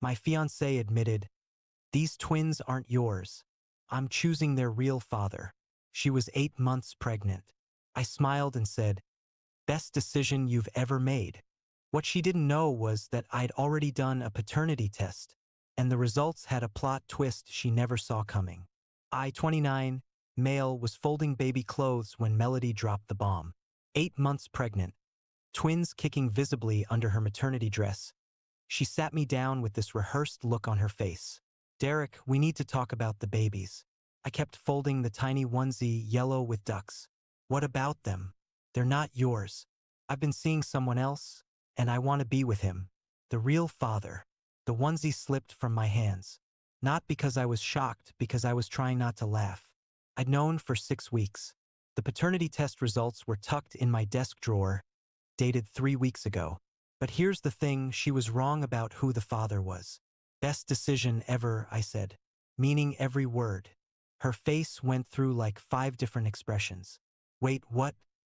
My fiancée admitted, "These twins aren't yours. I'm choosing their real father." She was 8 months pregnant. I smiled and said, "Best decision you've ever made." What she didn't know was that I'd already done a paternity test, and the results had a plot twist she never saw coming. I, 29, male, was folding baby clothes when Melody dropped the bomb. 8 months pregnant, twins kicking visibly under her maternity dress. She sat me down with this rehearsed look on her face. "Derek, we need to talk about the babies." I kept folding the tiny onesie, yellow with ducks. "What about them? They're not yours. I've been seeing someone else, and I want to be with him. The real father." The onesie slipped from my hands. Not because I was shocked, because I was trying not to laugh. I'd known for 6 weeks. The paternity test results were tucked in my desk drawer, dated 3 weeks ago. But here's the thing, she was wrong about who the father was. "Best decision ever," I said, meaning every word. Her face went through like 5 different expressions. "Wait, what?"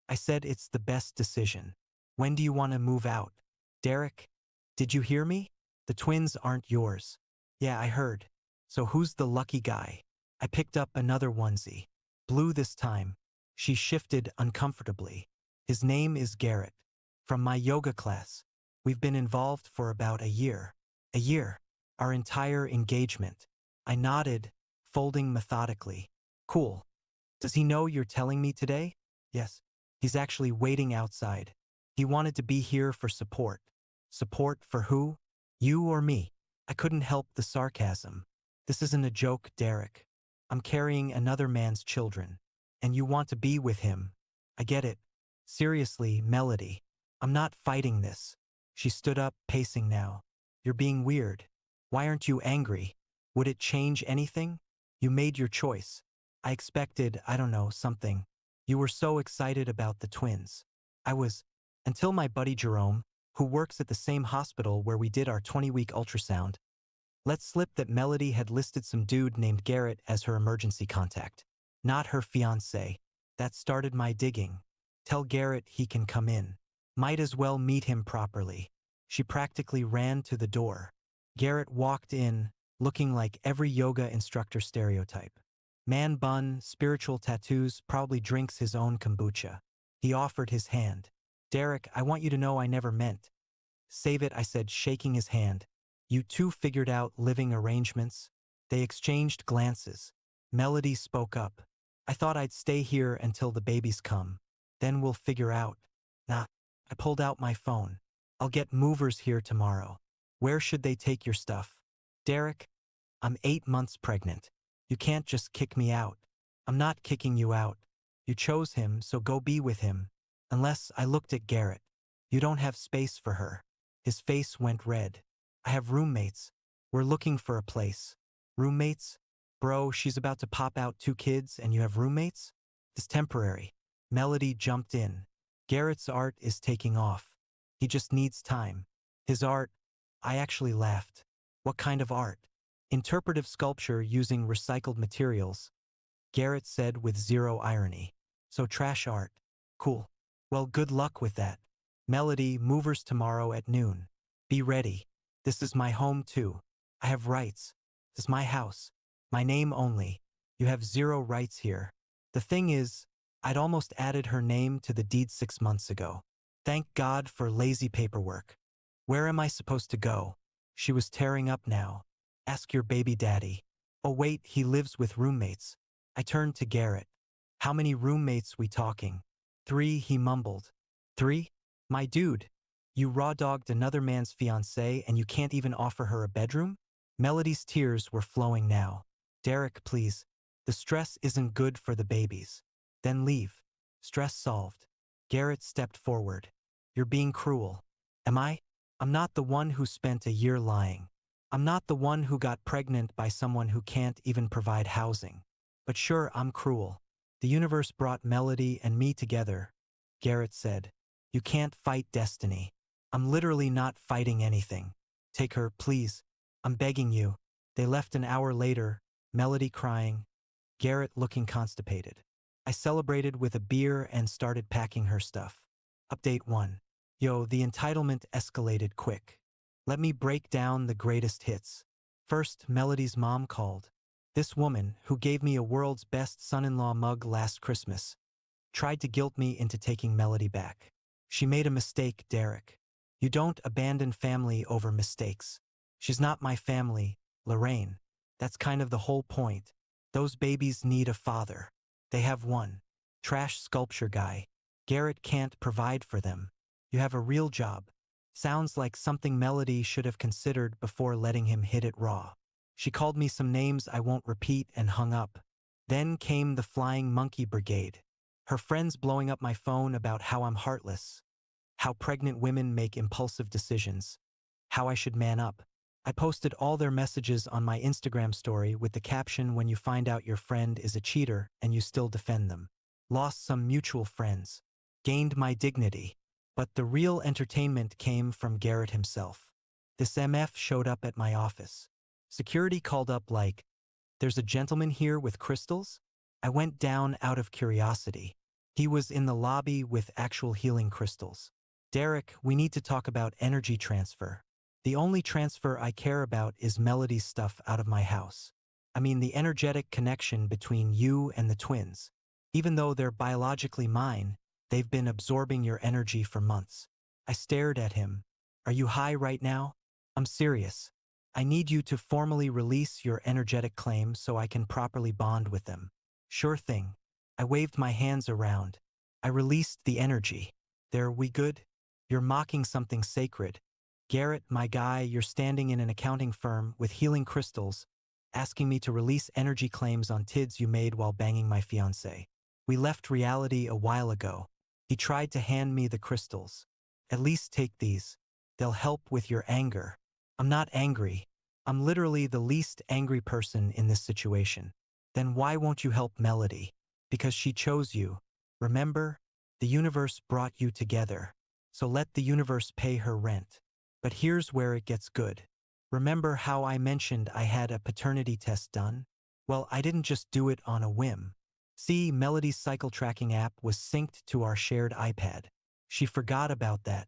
I said, "It's the best decision. When do you want to move out?" "Derek, did you hear me? The twins aren't yours." "Yeah, I heard. So who's the lucky guy?" I picked up another onesie. Blue this time. She shifted uncomfortably. "His name is Garrett. From my yoga class. We've been involved for about a year." "A year?" "Our entire engagement." I nodded, folding methodically. "Cool. Does he know you're telling me today?" "Yes. He's actually waiting outside. He wanted to be here for support." "Support for who? You or me?" I couldn't help the sarcasm. "This isn't a joke, Derek. I'm carrying another man's children. And you want to be with him. I get it. Seriously, Melody. I'm not fighting this." She stood up, pacing now. "You're being weird. Why aren't you angry? Would it change anything? You made your choice. I expected, I don't know, something. You were so excited about the twins." I was, until my buddy Jerome, who works at the same hospital where we did our 20-week ultrasound, let slip that Melody had listed some dude named Garrett as her emergency contact. Not her fiancé. That started my digging. "Tell Garrett he can come in. Might as well meet him properly." She practically ran to the door. Garrett walked in, looking like every yoga instructor stereotype. Man bun, spiritual tattoos, probably drinks his own kombucha. He offered his hand. "Derek, I want you to know I never meant." "Save it," I said, shaking his hand. "You two figured out living arrangements?" They exchanged glances. Melody spoke up. "I thought I'd stay here until the babies come. Then we'll figure out." "Nah." I pulled out my phone. "I'll get movers here tomorrow. Where should they take your stuff?" "Derek, I'm 8 months pregnant. You can't just kick me out." "I'm not kicking you out. You chose him, so go be with him." "Unless," I looked at Garrett. "You don't have space for her." His face went red. "I have roommates. We're looking for a place." "Roommates? Bro, she's about to pop out 2 kids and you have roommates? It's temporary." Melody jumped in. "Garrett's art is taking off. He just needs time." "His art?" I actually laughed. "What kind of art?" "Interpretive sculpture using recycled materials," Garrett said with zero irony. "So trash art. Cool. Well, good luck with that." "Melody, movers tomorrow at noon. Be ready. This is my home too. I have rights. This is my house. My name only. You have zero rights here." The thing is, I'd almost added her name to the deed 6 months ago. Thank God for lazy paperwork. "Where am I supposed to go?" She was tearing up now. "Ask your baby daddy." "Oh wait, he lives with roommates." I turned to Garrett. "How many roommates we talking?" "3," he mumbled. "3? My dude, you raw-dogged another man's fiancée and you can't even offer her a bedroom?" Melody's tears were flowing now. "Derek, please. The stress isn't good for the babies." "Then leave." Stress solved. Garrett stepped forward. "You're being cruel." "Am I? I'm not the one who spent a year lying. I'm not the one who got pregnant by someone who can't even provide housing. But sure, I'm cruel. The universe brought Melody and me together," Garrett said. "You can't fight destiny." "I'm literally not fighting anything. Take her, please. I'm begging you." They left an hour later, Melody crying, Garrett looking constipated. I celebrated with a beer and started packing her stuff. Update 1. Yo, the entitlement escalated quick. Let me break down the greatest hits. First, Melody's mom called. This woman, who gave me a world's best son-in-law mug last Christmas, tried to guilt me into taking Melody back. She made a mistake, Derek. You don't abandon family over mistakes. She's not my family, Lorraine. That's kind of the whole point. Those babies need a father. They have one. Trash sculpture guy. Garrett can't provide for them. You have a real job. Sounds like something Melody should have considered before letting him hit it raw. She called me some names I won't repeat and hung up. Then came the Flying Monkey Brigade. Her friends blowing up my phone about how I'm heartless, how pregnant women make impulsive decisions, how I should man up. I posted all their messages on my Instagram story with the caption, "When you find out your friend is a cheater and you still defend them." Lost some mutual friends. Gained my dignity. But the real entertainment came from Garrett himself. This MF showed up at my office. Security called up like, "There's a gentleman here with crystals?" I went down out of curiosity. He was in the lobby with actual healing crystals. "Derek, we need to talk about energy transfer. The only transfer I care about is Melody's stuff out of my house. I mean the energetic connection between you and the twins. Even though they're biologically mine, they've been absorbing your energy for months." I stared at him. "Are you high right now? I'm serious. I need you to formally release your energetic claim so I can properly bond with them." "Sure thing." I waved my hands around. I released the energy. "There, we good? You're mocking something sacred. Garrett, my guy, you're standing in an accounting firm with healing crystals, asking me to release energy claims on tids you made while banging my fiancée. We left reality a while ago." He tried to hand me the crystals. "At least take these. They'll help with your anger." "I'm not angry. I'm literally the least angry person in this situation." "Then why won't you help Melody?" "Because she chose you. Remember? The universe brought you together. So let the universe pay her rent." But here's where it gets good. Remember how I mentioned I had a paternity test done? Well, I didn't just do it on a whim. See, Melody's cycle tracking app was synced to our shared iPad. She forgot about that.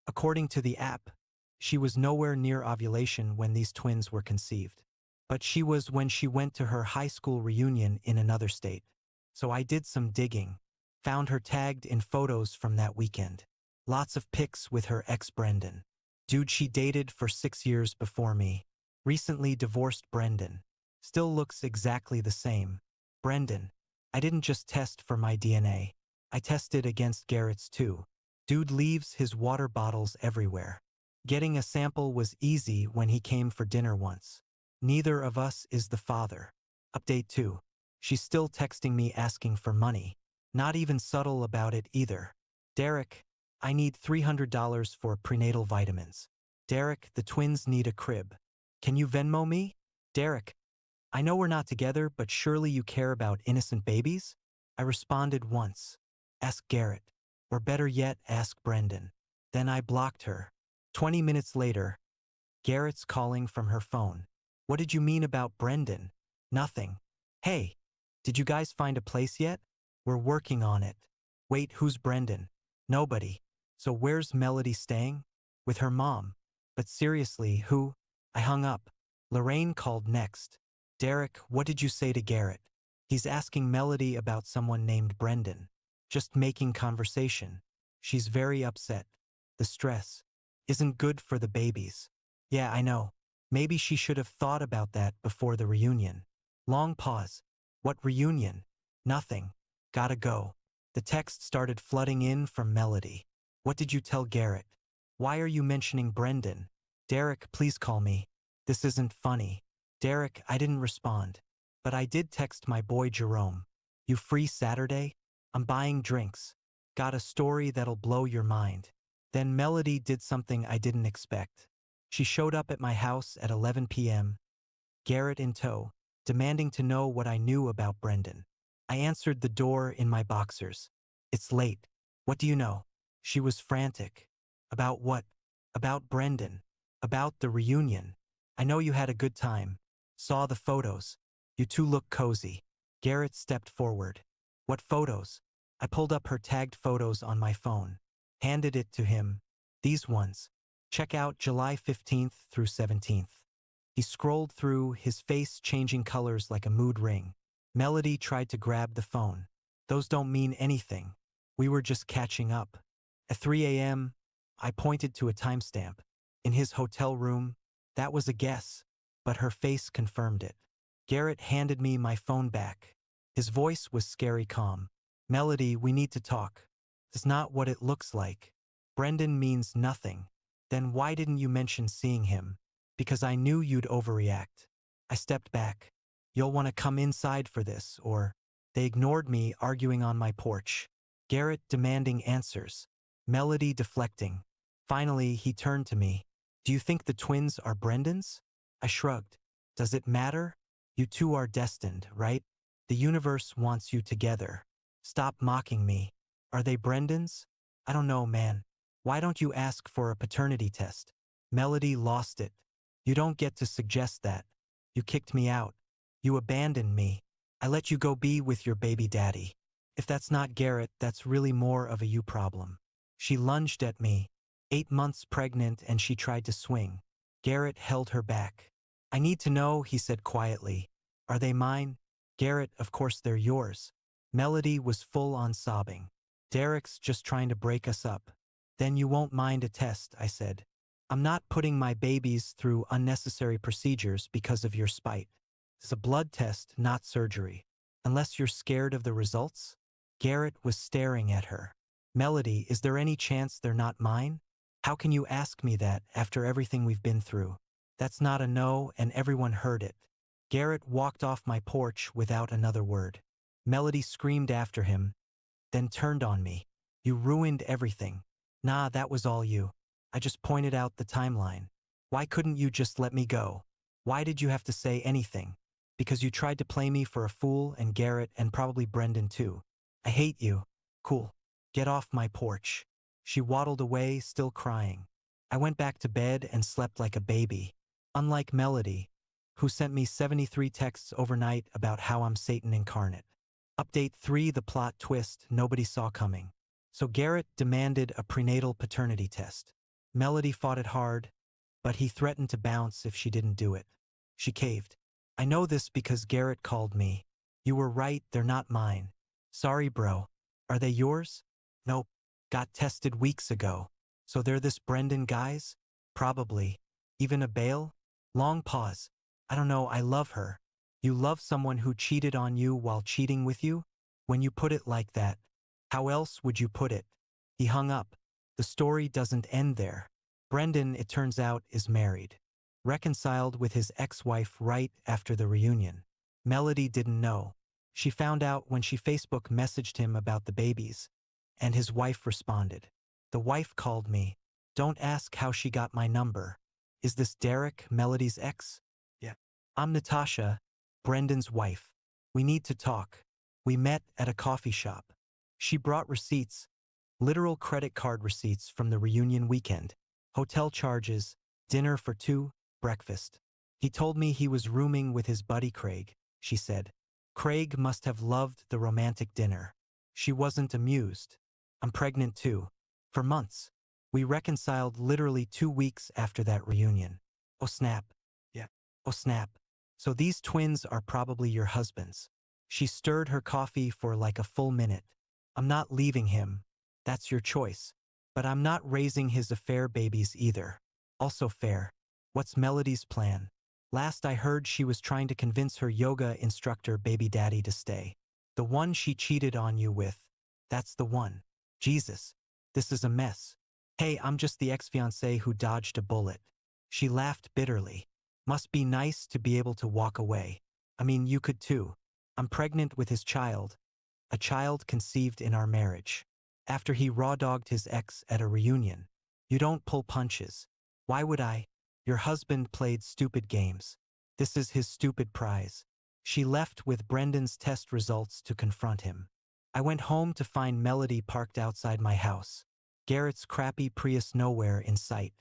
According to the app, she was nowhere near ovulation when these twins were conceived. But she was when she went to her high school reunion in another state. So I did some digging. Found her tagged in photos from that weekend. Lots of pics with her ex Brendan. Dude she dated for 6 years before me. Recently divorced Brendan. Still looks exactly the same. Brendan. I didn't just test for my DNA. I tested against Garrett's too. Dude leaves his water bottles everywhere. Getting a sample was easy when he came for dinner once. Neither of us is the father. Update 2. She's still texting me asking for money. Not even subtle about it either. "Derek, I need $300 for prenatal vitamins." "Derek, the twins need a crib. Can you Venmo me?" "Derek, I know we're not together, but surely you care about innocent babies?" I responded once. Ask Garrett. Or better yet, ask Brendan. Then I blocked her. 20 minutes later, Garrett's calling from her phone. "What did you mean about Brendan?" "Nothing." "Hey, did you guys find a place yet?" "We're working on it." "Wait, who's Brendan?" "Nobody." "So where's Melody staying?" "With her mom." "But seriously, who?" I hung up. Lorraine called next. "Derek, what did you say to Garrett?" "He's asking Melody about someone named Brendan." "Just making conversation." "She's very upset. The stress isn't good for the babies." "Yeah, I know. Maybe she should have thought about that before the reunion." Long pause. "What reunion?" "Nothing. Gotta go." The text started flooding in from Melody. "What did you tell Garrett?" "Why are you mentioning Brendan?" "Derek, please call me. This isn't funny." "Derek, I didn't respond. But I did text my boy Jerome. You free Saturday? I'm buying drinks. Got a story that'll blow your mind." Then Melody did something I didn't expect. She showed up at my house at 11 p.m., Garrett in tow, demanding to know what I knew about Brendan. I answered the door in my boxers. "It's late. What do you know?" She was frantic. "About what?" "About Brendan. About the reunion. I know you had a good time. Saw the photos. You two look cozy." Garrett stepped forward. "What photos?" I pulled up her tagged photos on my phone. Handed it to him. "These ones. Check out July 15th through 17th. He scrolled through, his face changing colors like a mood ring. Melody tried to grab the phone. Those don't mean anything. We were just catching up. At 3 a.m., I pointed to a timestamp. In his hotel room, that was a guess, but her face confirmed it. Garrett handed me my phone back. His voice was scary calm. Melody, we need to talk. It's not what it looks like. Brendan means nothing. Then why didn't you mention seeing him? Because I knew you'd overreact. I stepped back. You'll want to come inside for this, or… They ignored me, arguing on my porch. Garrett demanding answers. Melody deflecting. Finally, he turned to me. Do you think the twins are Brendan's? I shrugged. Does it matter? You two are destined, right? The universe wants you together. Stop mocking me. Are they Brendan's? I don't know, man. Why don't you ask for a paternity test? Melody lost it. You don't get to suggest that. You kicked me out. You abandoned me. I let you go be with your baby daddy. If that's not Garrett, that's really more of a you problem. She lunged at me. 8 months pregnant, and she tried to swing. Garrett held her back. I need to know, he said quietly. Are they mine? Garrett, of course they're yours. Melody was full on sobbing. Derek's just trying to break us up. Then you won't mind a test, I said. I'm not putting my babies through unnecessary procedures because of your spite. It's a blood test, not surgery. Unless you're scared of the results? Garrett was staring at her. Melody, is there any chance they're not mine? How can you ask me that after everything we've been through? That's not a no, and everyone heard it. Garrett walked off my porch without another word. Melody screamed after him, then turned on me. You ruined everything. Nah, that was all you. I just pointed out the timeline. Why couldn't you just let me go? Why did you have to say anything? Because you tried to play me for a fool, and Garrett and probably Brendan too. I hate you. Cool. Get off my porch. She waddled away, still crying. I went back to bed and slept like a baby. Unlike Melody, who sent me 73 texts overnight about how I'm Satan incarnate. Update 3: the plot twist nobody saw coming. So Garrett demanded a prenatal paternity test. Melody fought it hard, but he threatened to bounce if she didn't do it. She caved. I know this because Garrett called me. You were right, they're not mine. Sorry, bro. Are they yours? Nope. Got tested weeks ago. So they're this Brendan guy's? Probably. Even a bail? Long pause. I don't know, I love her. You love someone who cheated on you while cheating with you? When you put it like that, how else would you put it? He hung up. The story doesn't end there. Brendan, it turns out, is married. Reconciled with his ex-wife right after the reunion. Melody didn't know. She found out when she Facebook messaged him about the babies, and his wife responded. The wife called me. Don't ask how she got my number. Is this Derek, Melody's ex? Yeah. I'm Natasha, Brendan's wife. We need to talk. We met at a coffee shop. She brought receipts, literal credit card receipts from the reunion weekend, hotel charges, dinner for two, breakfast. He told me he was rooming with his buddy Craig, she said. Craig must have loved the romantic dinner. She wasn't amused. I'm pregnant too. For months. We reconciled literally 2 weeks after that reunion. Oh snap. Yeah. Oh snap. So these twins are probably your husband's. She stirred her coffee for like a full minute. I'm not leaving him. That's your choice. But I'm not raising his affair babies either. Also fair. What's Melody's plan? Last I heard she was trying to convince her yoga instructor baby daddy to stay. The one she cheated on you with. That's the one. Jesus. This is a mess. Hey, I'm just the ex-fiancé who dodged a bullet. She laughed bitterly. Must be nice to be able to walk away. I mean, you could too. I'm pregnant with his child. A child conceived in our marriage. After he raw-dogged his ex at a reunion. You don't pull punches. Why would I? Your husband played stupid games. This is his stupid prize. She left with Brendan's test results to confront him. I went home to find Melody parked outside my house. Garrett's crappy Prius nowhere in sight.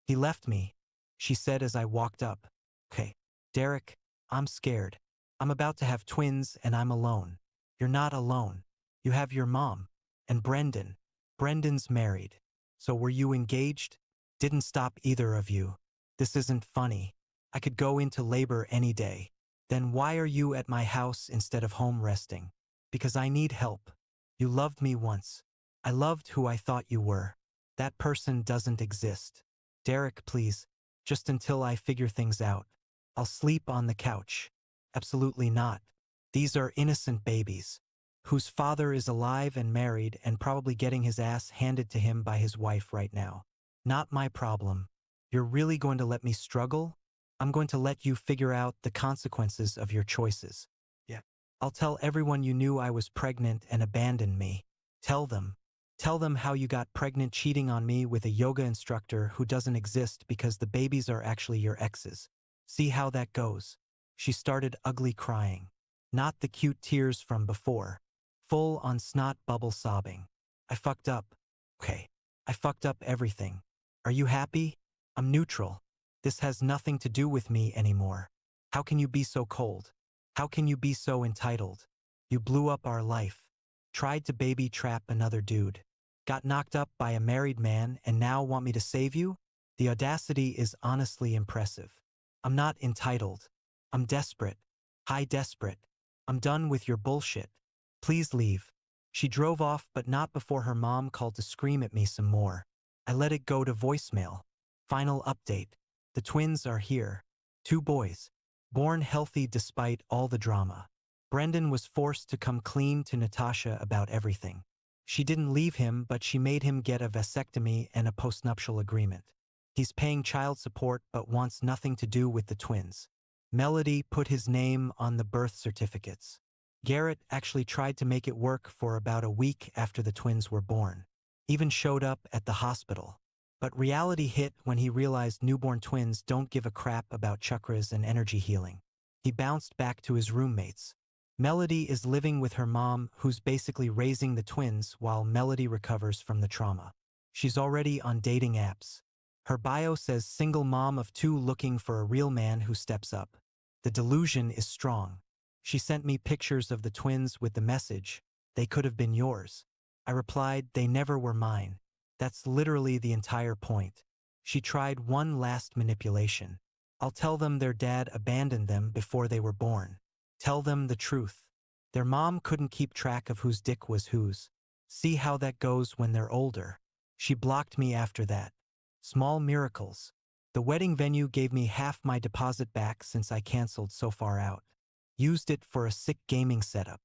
He left me, she said as I walked up. Okay, Derek, I'm scared. I'm about to have twins and I'm alone. You're not alone. You have your mom. And Brendan. Brendan's married. So were you engaged? Didn't stop either of you. This isn't funny. I could go into labor any day. Then why are you at my house instead of home resting? Because I need help. You loved me once. I loved who I thought you were. That person doesn't exist. Derek, please, just until I figure things out. I'll sleep on the couch. Absolutely not. These are innocent babies, whose father is alive and married and probably getting his ass handed to him by his wife right now. Not my problem. You're really going to let me struggle? I'm going to let you figure out the consequences of your choices. Yeah. I'll tell everyone you knew I was pregnant and abandoned me. Tell them. Tell them how you got pregnant cheating on me with a yoga instructor who doesn't exist because the babies are actually your ex's. See how that goes. She started ugly crying. Not the cute tears from before. Full on snot bubble sobbing. I fucked up. Okay. I fucked up everything. Are you happy? I'm neutral. This has nothing to do with me anymore. How can you be so cold? How can you be so entitled? You blew up our life. Tried to baby trap another dude. Got knocked up by a married man and now want me to save you? The audacity is honestly impressive. I'm not entitled. I'm desperate. High desperate. I'm done with your bullshit. Please leave. She drove off, but not before her mom called to scream at me some more. I let it go to voicemail. Final update. The twins are here. 2 boys. Born healthy despite all the drama. Brendan was forced to come clean to Natasha about everything. She didn't leave him, but she made him get a vasectomy and a postnuptial agreement. He's paying child support but wants nothing to do with the twins. Melody put his name on the birth certificates. Garrett actually tried to make it work for about a week after the twins were born. Even showed up at the hospital. But reality hit when he realized newborn twins don't give a crap about chakras and energy healing. He bounced back to his roommates. Melody is living with her mom, who's basically raising the twins while Melody recovers from the trauma. She's already on dating apps. Her bio says single mom of 2 looking for a real man who steps up. The delusion is strong. She sent me pictures of the twins with the message, "They could have been yours." I replied, "They never were mine." That's literally the entire point. She tried one last manipulation. I'll tell them their dad abandoned them before they were born. Tell them the truth. Their mom couldn't keep track of whose dick was whose. See how that goes when they're older. She blocked me after that. Small miracles. The wedding venue gave me half my deposit back since I canceled so far out. Used it for a sick gaming setup.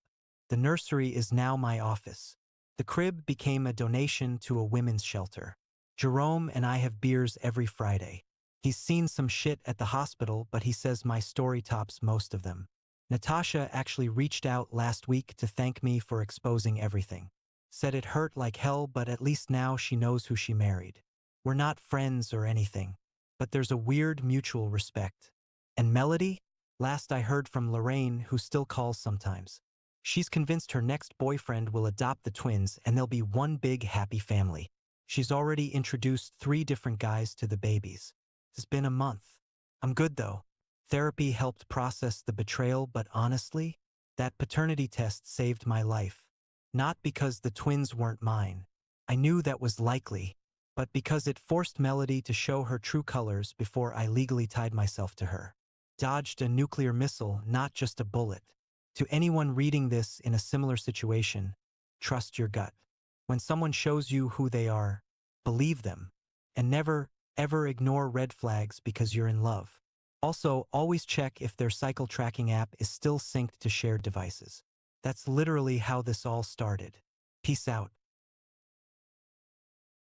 The nursery is now my office. The crib became a donation to a women's shelter. Jerome and I have beers every Friday. He's seen some shit at the hospital, but he says my story tops most of them. Natasha actually reached out last week to thank me for exposing everything. Said it hurt like hell, but at least now she knows who she married. We're not friends or anything, but there's a weird mutual respect. And Melody? Last I heard from Lorraine, who still calls sometimes. She's convinced her next boyfriend will adopt the twins and they'll be one big happy family. She's already introduced 3 different guys to the babies. It's been a month. I'm good though. Therapy helped process the betrayal, but honestly, that paternity test saved my life. Not because the twins weren't mine. I knew that was likely, but because it forced Melody to show her true colors before I legally tied myself to her. Dodged a nuclear missile, not just a bullet. To anyone reading this in a similar situation, trust your gut. When someone shows you who they are, believe them. And never, ever ignore red flags because you're in love. Also, always check if their cycle tracking app is still synced to shared devices. That's literally how this all started. Peace out.